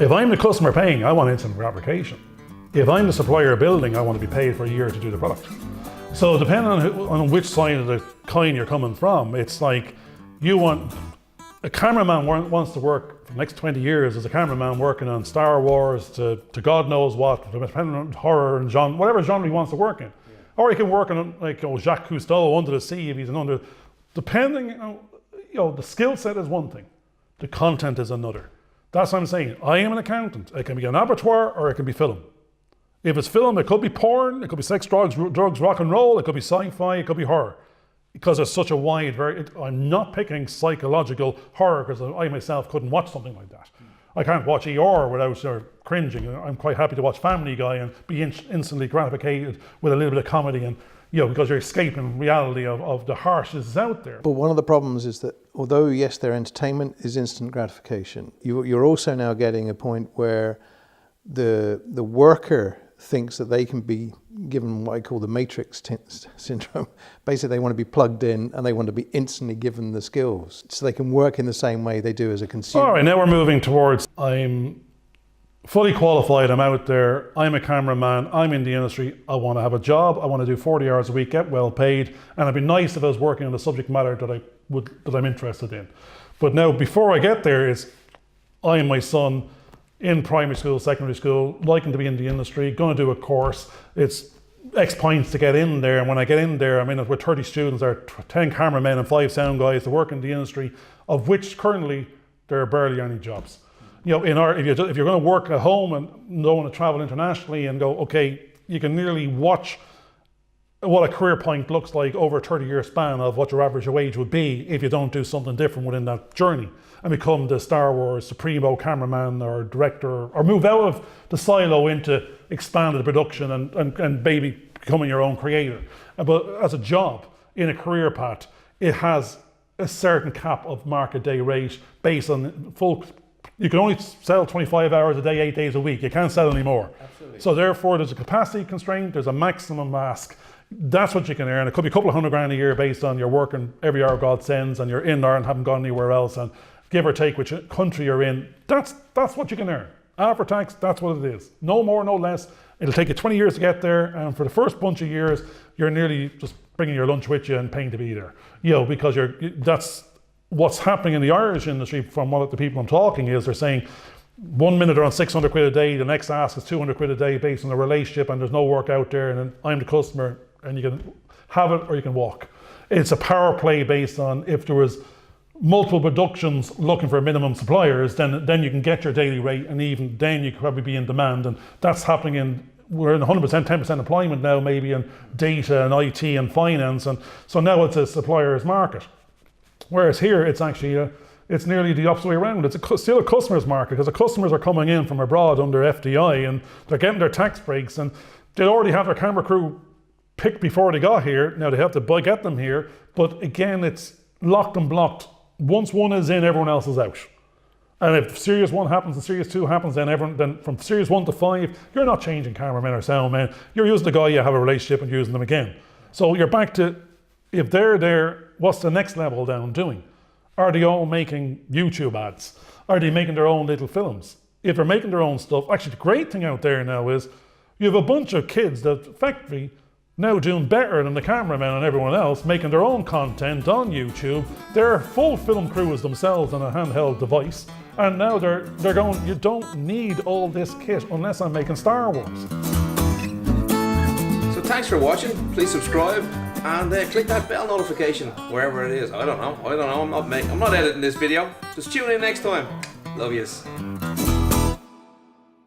If I'm the customer paying, I want instant gratification. If I'm the supplier building, I want to be paid for a year to do the product. So depending on which side of the coin you're coming from, it's like a cameraman wants to work for the next 20 years as a cameraman working on Star Wars to God knows what, depending on horror and genre, whatever genre he wants to work in. Yeah. Or he can work on like Jacques Cousteau, Under the Sea, if he's depending on, the skill set is one thing, the content is another. That's what I'm saying. I am an accountant. It can be an abattoir or it can be film. If it's film, it could be porn, it could be sex, drugs, rock and roll, it could be sci-fi, it could be horror. Because it's such a wide, I'm not picking psychological horror because I myself couldn't watch something like that. I can't watch ER without cringing. I'm quite happy to watch Family Guy and be instantly gratified with a little bit of comedy and, because you're escaping reality of the harshness out there. But one of the problems is that although, yes, their entertainment is instant gratification, you're also now getting a point where the worker thinks that they can be given what I call the matrix syndrome. Basically, they want to be plugged in and they want to be instantly given the skills so they can work in the same way they do as a consumer. All right, now we're moving towards I'm fully qualified, I'm out there, I'm a cameraman, I'm in the industry, I want to have a job, I want to do 40 hours a week, get well paid, and it'd be nice if I was working on the subject matter that I'm interested in. But now, before I get there, is I and my son in primary school, secondary school, liking to be in the industry, going to do a course. It's X points to get in there, and when I get in there, with 30 students, there are 10 cameramen and 5 sound guys that work in the industry, of which currently there are barely any jobs. If you're going to work at home and don't want to travel internationally and go, okay, you can nearly watch what a career point looks like over a 30-year span of what your average wage would be if you don't do something different within that journey and become the Star Wars Supremo cameraman or director, or move out of the silo into expanded production and maybe becoming your own creator. But as a job in a career path, it has a certain cap of market day rate based on you can only sell 25 hours a day, 8 days a week. You can't sell any more. Absolutely. So therefore there's a capacity constraint, there's a maximum ask. That's what you can earn. It could be a couple of $100,000 a year based on you're working every hour God sends and you're in there and haven't gone anywhere else, and give or take which country you're in. That's what you can earn. After tax, that's what it is. No more, no less. It'll take you 20 years to get there, and for the first bunch of years, you're nearly just bringing your lunch with you and paying to be there. Because that's what's happening in the Irish industry. From what the people I'm talking is, they're saying 1 minute they're on 600 quid a day, the next ask is 200 quid a day based on the relationship, and there's no work out there, and then I'm the customer, and you can have it or you can walk. It's a power play based on if there was multiple productions looking for minimum suppliers, then you can get your daily rate, and even then you could probably be in demand. And that's happening we're in 100%, 10% employment now, maybe in data and IT and finance, and so now it's a supplier's market. Whereas here, it's actually it's nearly the opposite way around. It's still a customer's market, because the customers are coming in from abroad under FDI, and they're getting their tax breaks, and they already have their camera crew picked before they got here. Now they have to get them here, but again, it's locked and blocked. Once one is in, everyone else is out. And if Series 1 happens and Series 2 happens, then from Series 1 to 5, you're not changing cameramen or soundmen. You're using the guy you have a relationship and using them again. So you're back to, if they're there, what's the next level down doing? Are they all making YouTube ads? Are they making their own little films? If they're making their own stuff, actually the great thing out there now is you have a bunch of kids that effectively now doing better than the cameramen and everyone else, making their own content on YouTube. They're full film crews themselves on a handheld device, and now they're going, you don't need all this kit unless I'm making Star Wars. So thanks for watching. Please subscribe and click that bell notification wherever it is. I don't know. I'm not editing this video. Just tune in next time. Love yous.